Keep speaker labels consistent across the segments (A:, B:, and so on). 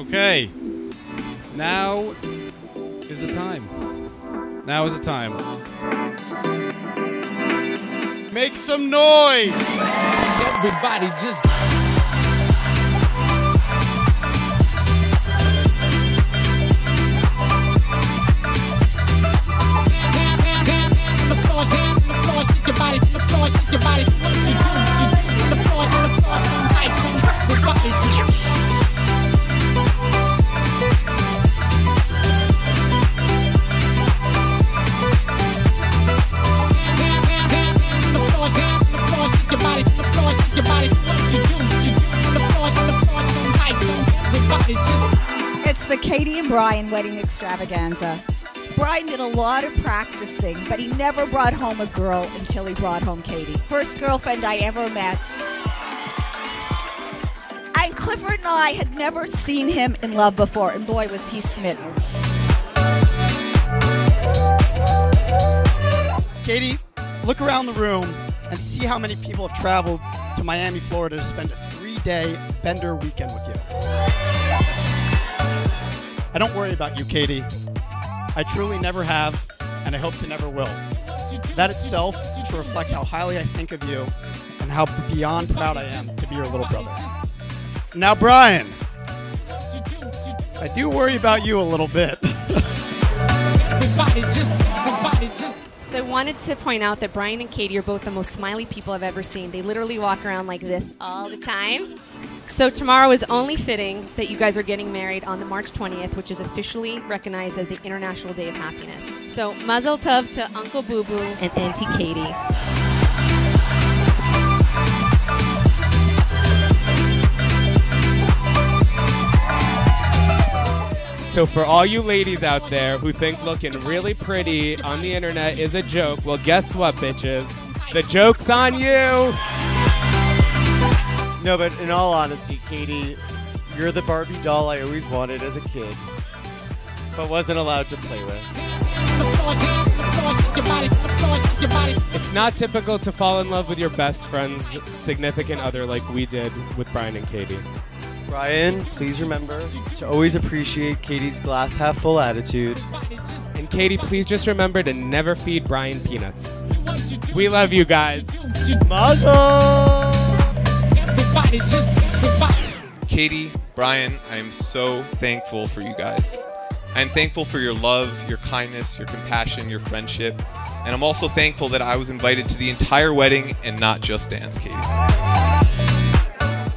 A: Okay. Now is the time. Now is the time. Make some noise!
B: Everybody just...
C: It's the Katie and Brian wedding extravaganza. Brian did a lot of practicing, but he never brought home a girl until he brought home Katie. First girlfriend I ever met. And Clifford and I had never seen him in love before, and boy was he smitten.
D: Katie, look around the room and see how many people have traveled to Miami, Florida to spend a 3-day bender weekend with you. I don't worry about you, Katie. I truly never have, and I hope to never will. That itself should reflect how highly I think of you and how beyond proud I am to be your little brother. Now, Brian, I do worry about you a little bit.
E: So I wanted to point out that Brian and Katie are both the most smiley people I've ever seen. They literally walk around like this all the time. So tomorrow is only fitting that you guys are getting married on the March 20th, which is officially recognized as the International Day of Happiness. So Mazel Tov to Uncle Boo Boo and Auntie Katie.
F: So for all you ladies out there who think looking really pretty on the internet is a joke, well, guess what, bitches? The joke's on you!
G: No, but in all honesty, Katie, you're the Barbie doll I always wanted as a kid, but wasn't allowed to play with.
F: It's not typical to fall in love with your best friend's significant other like we did with Brian and Katie.
G: Brian, please remember to always appreciate Katie's glass half full attitude.
F: And Katie, please just remember to never feed Brian peanuts. We love you guys.
G: Mazel!
H: Katie, Brian, I am so thankful for you guys. I'm thankful for your love, your kindness, your compassion, your friendship, and I'm also thankful that I was invited to the entire wedding and not just dance, Katie.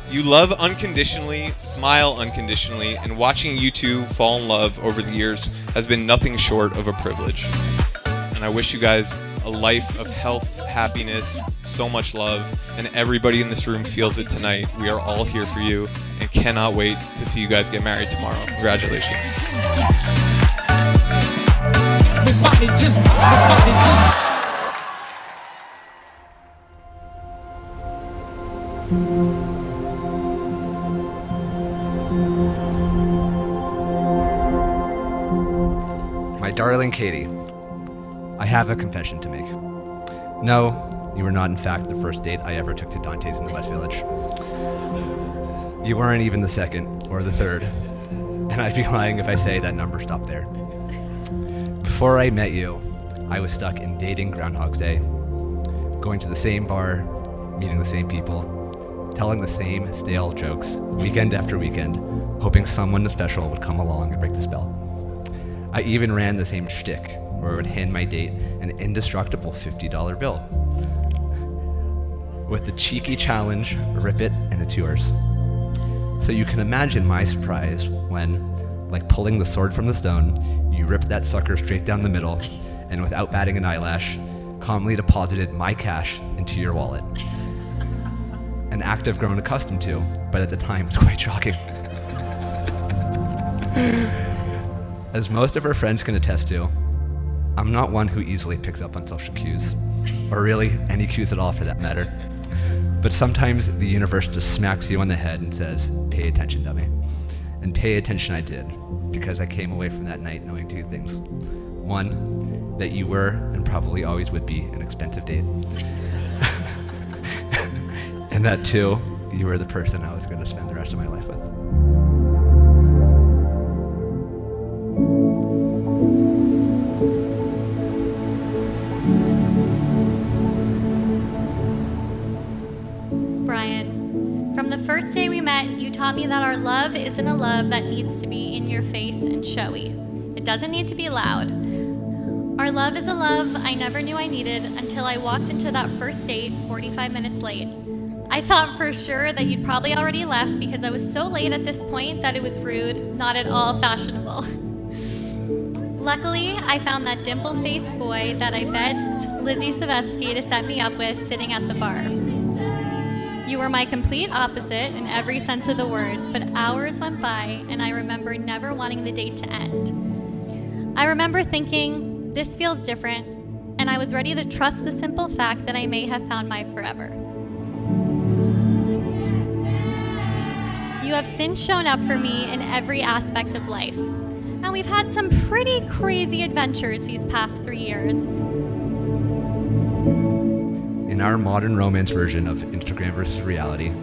H: You love unconditionally, smile unconditionally, and watching you two fall in love over the years has been nothing short of a privilege. And I wish you guys a life of health, happiness, so much love, and everybody in this room feels it tonight. We are all here for you and cannot wait to see you guys get married tomorrow. Congratulations.
I: My darling Katie, I have a confession to make. No, you were not in fact the first date I ever took to Dante's in the West Village. You weren't even the second or the third, and I'd be lying if I say that number stopped there. Before I met you, I was stuck in dating Groundhog's Day, going to the same bar, meeting the same people, telling the same stale jokes weekend after weekend, hoping someone special would come along and break the spell. I even ran the same shtick, where I would hand my date an indestructible $50 bill with the cheeky challenge, rip it and it's yours. So you can imagine my surprise when, like pulling the sword from the stone, you ripped that sucker straight down the middle and without batting an eyelash, calmly deposited my cash into your wallet. An act I've grown accustomed to, but at the time was quite shocking. As most of her friends can attest to, I'm not one who easily picks up on social cues, or really any cues at all for that matter. But sometimes the universe just smacks you on the head and says, pay attention, dummy. And pay attention I did, because I came away from that night knowing two things. One, that you were, and probably always would be, an expensive date. And that two, you were the person I was going to spend the rest of my life with.
J: From the first day we met, you taught me that our love isn't a love that needs to be in your face and showy. It doesn't need to be loud. Our love is a love I never knew I needed until I walked into that first date 45 minutes late. I thought for sure that you'd probably already left because I was so late at this point that it was rude, not at all fashionable. Luckily, I found that dimple-faced boy that I begged Lizzie Savetsky to set me up with sitting at the bar. You were my complete opposite in every sense of the word, but hours went by and I remember never wanting the date to end. I remember thinking, this feels different, and I was ready to trust the simple fact that I may have found my forever. You have since shown up for me in every aspect of life, and we've had some pretty crazy adventures these past 3 years.
I: In our modern romance version of Instagram versus reality,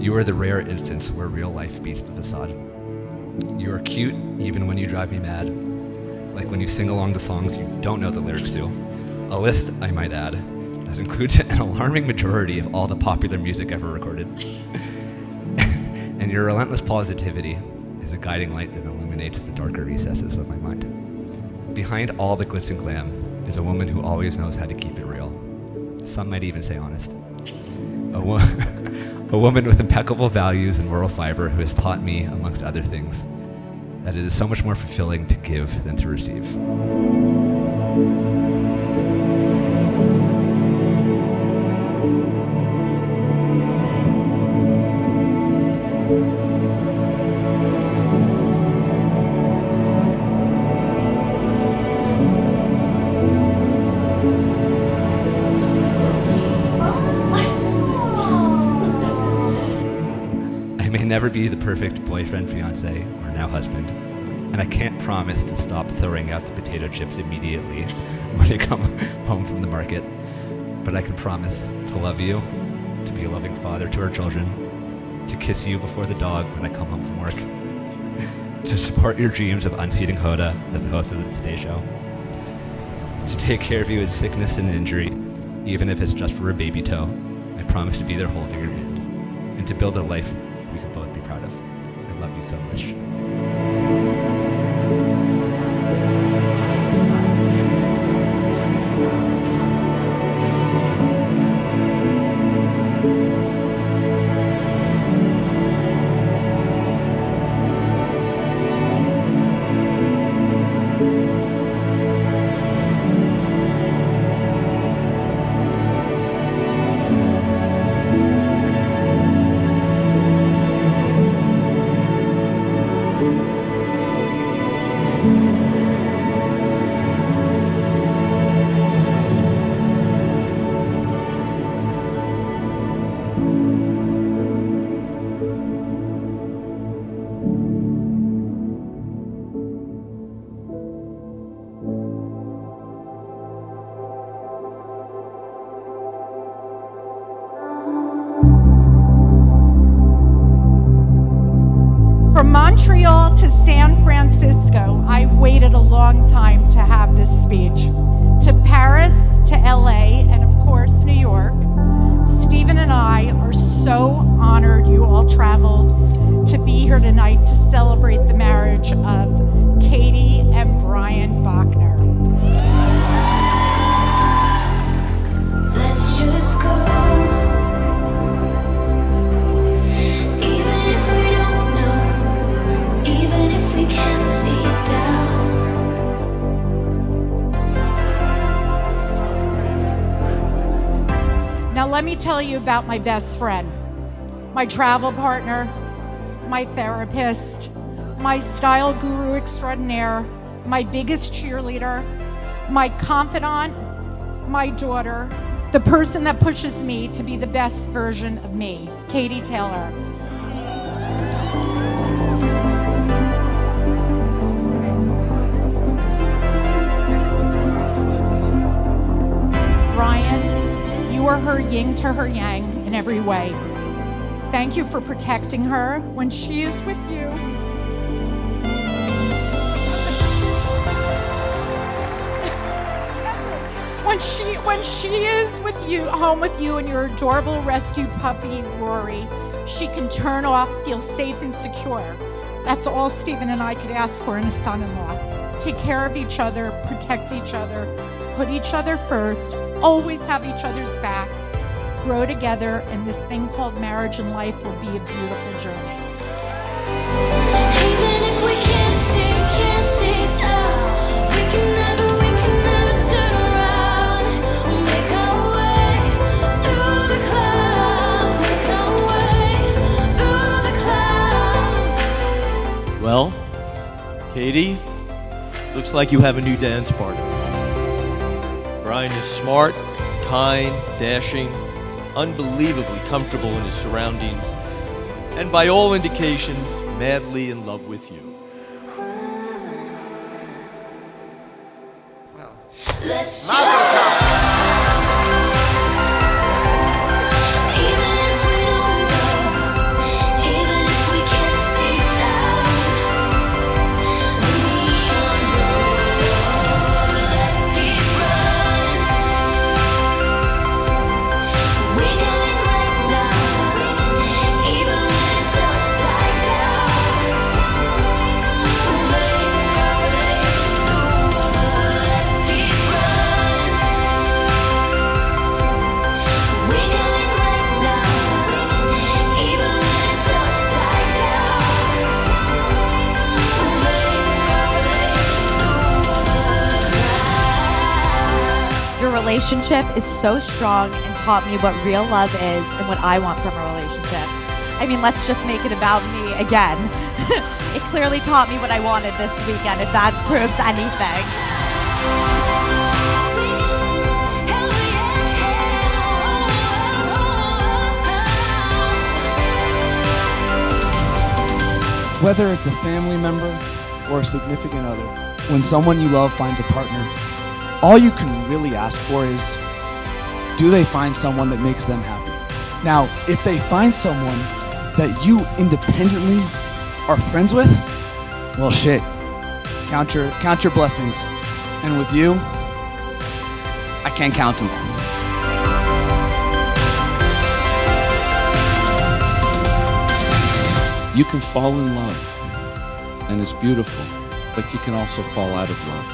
I: you are the rare instance where real life beats the facade. You are cute even when you drive me mad, like when you sing along to songs you don't know the lyrics to. A list, I might add, that includes an alarming majority of all the popular music ever recorded. And your relentless positivity is a guiding light that illuminates the darker recesses of my mind. Behind all the glitz and glam is a woman who always knows how to keep it real. Some might even say honest. A woman with impeccable values and moral fiber who has taught me, amongst other things, that it is so much more fulfilling to give than to receive. Never be the perfect boyfriend, fiance, or now husband, and I can't promise to stop throwing out the potato chips immediately when you come home from the market, but I can promise to love you, to be a loving father to our children, to kiss you before the dog when I come home from work, to support your dreams of unseating Hoda as the host of the Today Show, to take care of you in sickness and injury, even if it's just for a baby toe. I promise to be there holding your hand, and to build a life we can both be proud of. I love you so much.
K: From Montreal to San Francisco, I waited a long time to have this speech. To Paris, to LA, and of course, New York, Stephen and I are so honored you all traveled to be here tonight to celebrate the marriage of Katie and Brian Bachner.
L: Let's just go. Can't see down.
K: Now let me tell you about my best friend, my travel partner, my therapist, my style guru extraordinaire, my biggest cheerleader, my confidant, my daughter, the person that pushes me to be the best version of me, Katie Taylor. Brian, you are her yin to her yang in every way. Thank you for protecting her when she is with you. When she is with you, home with you and your adorable rescue puppy, Rory, she can turn off, feel safe and secure. That's all Stephen and I could ask for in a son-in-law. Take care of each other, protect each other, put each other first, always have each other's backs, grow together, and this thing called marriage and life will be a beautiful journey.
L: Even if we can't see down, we can never turn around. We'll make our way through the clouds, make our way through the clouds.
M: Well, Katie, looks like you have a new dance partner. Brian is smart, kind, dashing, unbelievably comfortable in his surroundings, and by all indications, madly in love with you.
L: Let's just even if we don't know, even if we can't see down the neon road, let's keep running. We can live right now, even when it's upside down. We'll make our way through. Let's keep running. We can live right now, even when it's upside down. We'll make our way through the crowd.
N: Your relationship is so strong and taught me what real love is and what I want from a relationship. I mean, let's just make it about me again. It clearly taught me what I wanted this weekend, if that proves anything.
O: Whether it's a family member or a significant other, when someone you love finds a partner, all you can really ask for is, do they find someone that makes them happy? Now, if they find someone that you independently are friends with, well, shit, count your blessings. And with you, I can't count them all.
P: You can fall in love, and it's beautiful, but you can also fall out of love.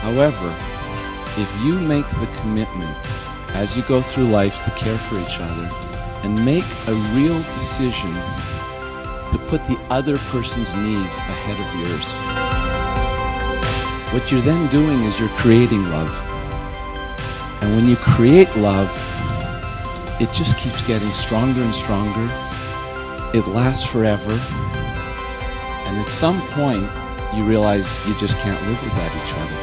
P: However, if you make the commitment as you go through life to care for each other and make a real decision to put the other person's needs ahead of yours, what you're then doing is you're creating love. And when you create love, it just keeps getting stronger and stronger. It lasts forever, and at some point, you realize you just can't live without each other.